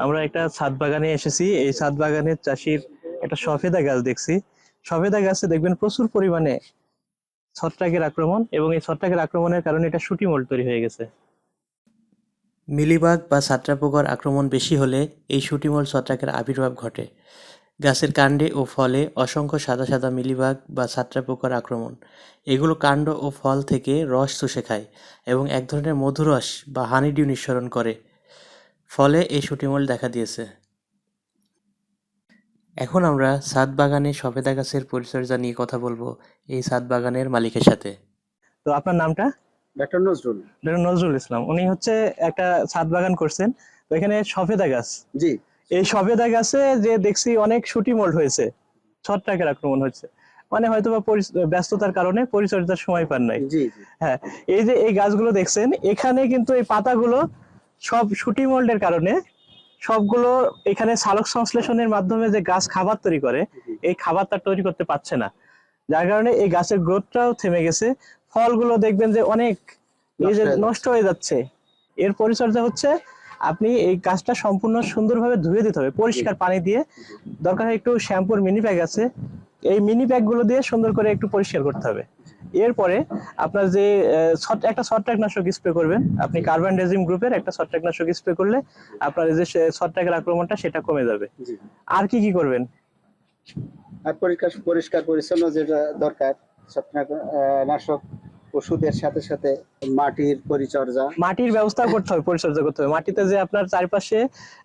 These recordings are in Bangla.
আমরা একটা ছাদ বাগানে এসেছি। এই ছাদ বাগানের চাষির একটা সফেদা গাছ দেখছি। সফেদা গাছে দেখবেন প্রচুর পরিমাণে ছত্রাকের আক্রমণ, এবং এই ছত্রাকের আক্রমণের কারণে এটা শুটি মোল্ড তৈরি হয়ে গেছে। মিলিবাগ বা ছত্রাক-পোকার আক্রমণ বেশি হলে এই শুটিমোল্ড ছত্রাকের আবির্ভাব ঘটে। গাছের কাণ্ডে ও ফলে অসংখ্য সাদা সাদা মিলিবাগ বা ছত্রাক-পোকার আক্রমণ। এগুলো কাণ্ড ও ফল থেকে রস চুষে খায় এবং এক ধরনের মধুরস বা হানিডিউ নিঃসরণ করে। ফলে এই শুটিমোল্ড দেখা দিয়েছে। এখন আমরা ছাদ বাগানে সফেদা গাছের পরিচর্যা নিয়ে কথা বলবো এই ছাদ বাগানের মালিকের সাথে। তো আপনার নামটা? ডক্টর নজরুল। ডক্টর নজরুল ইসলাম। উনি হচ্ছে একটা ছাদ বাগান করছেন, তো এখানে সফেদা গাছ। জি। এই সফেদা গাছে যে দেখছি অনেক শুটি মোল্ড হয়েছে, ছত্রাকের আক্রমণ হচ্ছে, মানে হয়তো বা ব্যস্ততার কারণে পরিচর্যার সময় পান নাই। জি জি। হ্যাঁ, এই যে এই গাছগুলো দেখছেন, এখানে কিন্তু এই পাতাগুলো সব শুটি মোল্ডের কারণে সবগুলো এখানে সালোক সংশ্লেষণের মাধ্যমে যে গাছ খাবার তৈরি করে, এই খাবারটা তৈরি করতে পারছে না, যার কারণে এই গাছের গ্রোথটাও থেমে গেছে। ফলগুলো দেখবেন যে অনেক এই যে নষ্ট হয়ে যাচ্ছে। এর পরিচর্যা হচ্ছে আপনি এই গাছটা সম্পূর্ণ সুন্দরভাবে ধুয়ে দিতে হবে পরিষ্কার পানি দিয়ে। দরকার হয় একটু শ্যাম্পুর মিনি প্যাক আছে, এই মিনি প্যাক গুলো দিয়ে সুন্দর করে একটু পরিষ্কার করতে হবে। এরপরে আপনার যে একটা ছত্রাকনাশক স্প্রে করবেন, আপনি কার্বনডাজিম গ্রুপের একটা ছত্রাকনাশক স্প্রে করলে আপনার এই যে ছত্রাকের আক্রমণটা সেটা কমে যাবে। আর কি কি করবেন? আর পরিষ্কার পরিচ্ছন্ন যেটা দরকার, ছত্রাকনাশক ওষুধের সাথে সাথে মাটির পরিচর্যা, মাটির ব্যবস্থা করতে হবে, পরিচর্যা করতে হবে। মাটিতে যে আপনার চারপাশে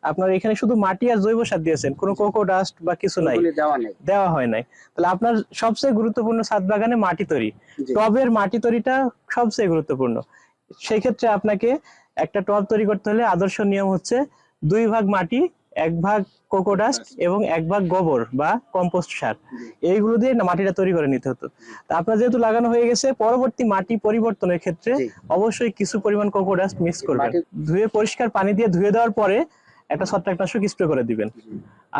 আপনার এখানে শুধু মাটি আর জৈব সার দিয়েছেন, কোনো কোকো ডাস্ট বা কিছু নাই, দেওয়া হয় নাই, তাহলে আপনার সবচেয়ে গুরুত্বপূর্ণ ছাদ বাগানে মাটি তৈরি, টবের মাটি তৈরিটা সবচেয়ে গুরুত্বপূর্ণ। সেই ক্ষেত্রে আপনাকে একটা টব তৈরি করতে হলে আদর্শ নিয়ম হচ্ছে 2 ভাগ মাটি, 1 ভাগ কোকো ডাস্ট এবং 1 ভাগ গোবর বা কম্পোস্ট সার, এইগুলো দিয়ে মাটিটা তৈরি করে নিতে হতো। তা আপনার যেহেতু লাগানো হয়ে গেছে, পরবর্তী মাটি পরিবর্তনের ক্ষেত্রে অবশ্যই কিছু পরিমাণ কোকো ডাস্ট মিক্স করবেন। ধুয়ে পরিষ্কার পানি দিয়ে ধুয়ে দেওয়ার পরে একটা ছত্রাকনাশক স্প্রে করে দিবেন।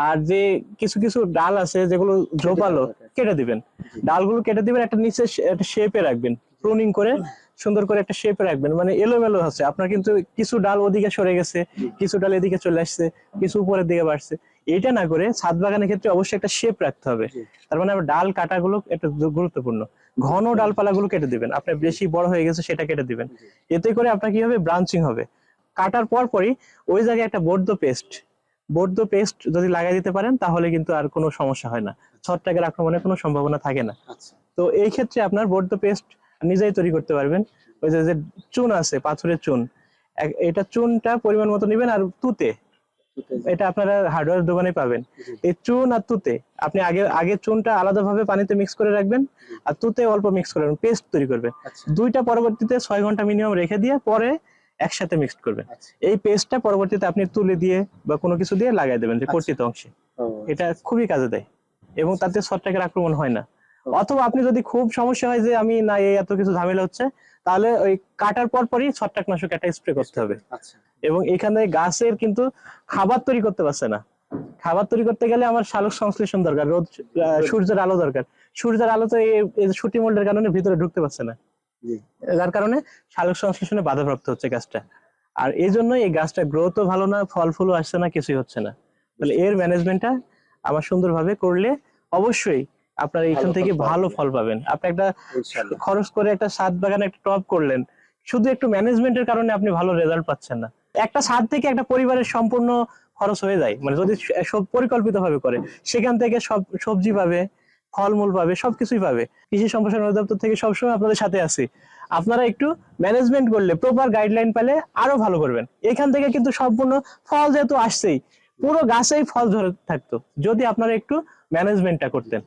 আর যে কিছু কিছু ডাল আছে যেগুলো ঝোপালো, কেটে দিবেন। ডালগুলো কেটে দিবেন, একটা নিচে একটা শেপে রাখবেন, প্রুনিং করে সুন্দর করে একটা শেপে রাখবেন। মানে এলোমেলো আছে আপনার, কিন্তু কিছু ডাল ওদিকে সরে গেছে, কিছু ডাল এদিকে চলে আসছে, কিছু উপরের দিকে বাড়ছে। এটা না করে ছাদ বাগানের ক্ষেত্রে অবশ্যই একটা শেপ রাখতে হবে। তার মানে ডাল কাটাগুলো একটা গুরুত্বপূর্ণ। ঘন ডালপালাগুলো কেটে দিবেন, আপনার বেশি বড় হয়ে গেছে সেটা কেটে দিবেন। এতে করে আপনার কি হবে, ব্রাঞ্চিং হবে। কাটার পরই ওই জায়গায় একটা বর্ধ পেস্ট যদি লাগাই দিতে পারেন, তাহলে কিন্তু আর কোনো সমস্যা হয় না, ছত্রাকের আক্রমণের কোনো সম্ভাবনা থাকে না। তো এই ক্ষেত্রে আপনার বর্ধ পেস্ট নিজেই তৈরি করতে পারবেন। ওই যে চুন আছে, পাথরের চুন, এটা চুনটা পরিমাণ মতো নেবেন। আর তুতে, এটা আপনারা হার্ডওয়্যার দোকানে পাবেন। এই চুন আর তুতে আপনি আগে চুনটা আলাদাভাবে পানিতে মিক্স করে রাখবেন, আর তুতে অল্প মিক্স করে পেস্ট তৈরি করবেন। দুইটা পরবর্তীতে 6 ঘন্টা মিনিমাম রেখে দিয়ে পরে একসাথে মিক্সড করবেন। এই পেস্টটা পরবর্তীতে আপনি তুলে দিয়ে বা কোনো কিছু দিয়ে লাগাই দেবেন যে কর্তিত অংশে। এটা খুবই কাজে দেয় এবং তাতে ছত্রাকের আক্রমণ হয় না। অথবা আপনি যদি খুব সমস্যা হয় যে আমি না এই এত কিছু ঝামেলা হচ্ছে, তাহলে ওই কাটার পরই ছত্রাকনাশক একটা স্প্রে করতে হবে। এবং এখানে গাছের কিন্তু খাবার তৈরি করতে পারছে না। খাবার তৈরি করতে গেলে আমার সালোক সংশ্লেষণ দরকার, রোদ সূর্যের আলো দরকার। সূর্যের আলো তো এই শুটি মোল্ডের কারণে ভিতরে ঢুকতে পারছে না, যার কারণে সালোক সংশ্লেষণে বাধাপ্রাপ্ত হচ্ছে গাছটা। আর এই জন্য এই গাছটা গ্রোথও ভালো না, ফল ফুলও আসছে না, কিছুই হচ্ছে না। তাহলে এর ম্যানেজমেন্টটা আবার সুন্দরভাবে করলে অবশ্যই আপনার এখান থেকে ভালো ফল পাবেন। আপনি একটা খরচ করে একটা ছাদ বাগানে একটা টব করলেন, শুধু একটু ম্যানেজমেন্টের কারণে আপনি ভালো রেজাল্ট পাচ্ছেন না। একটা ছাদ থেকে একটা পরিবারের সম্পূর্ণ খরচ হয়ে যায়, মানে যদি সব পরিকল্পিত ভাবে করে, সেখান থেকে সব সবজি পাবে, ফলমূল পাবে, সবকিছুই পাবে। কৃষি সম্প্রসারণ অধিদপ্তর থেকে সবসময় আপনাদের সাথে আছি। আপনারা একটু ম্যানেজমেন্ট করলে, প্রপার গাইডলাইন পেলে আরো ভালো করবেন। এখান থেকে কিন্তু সম্পূর্ণ ফল যেহেতু আসছেই, পুরো গাছেই ফল ধরে থাকতো যদি আপনারা একটু ম্যানেজমেন্টটা করতেন।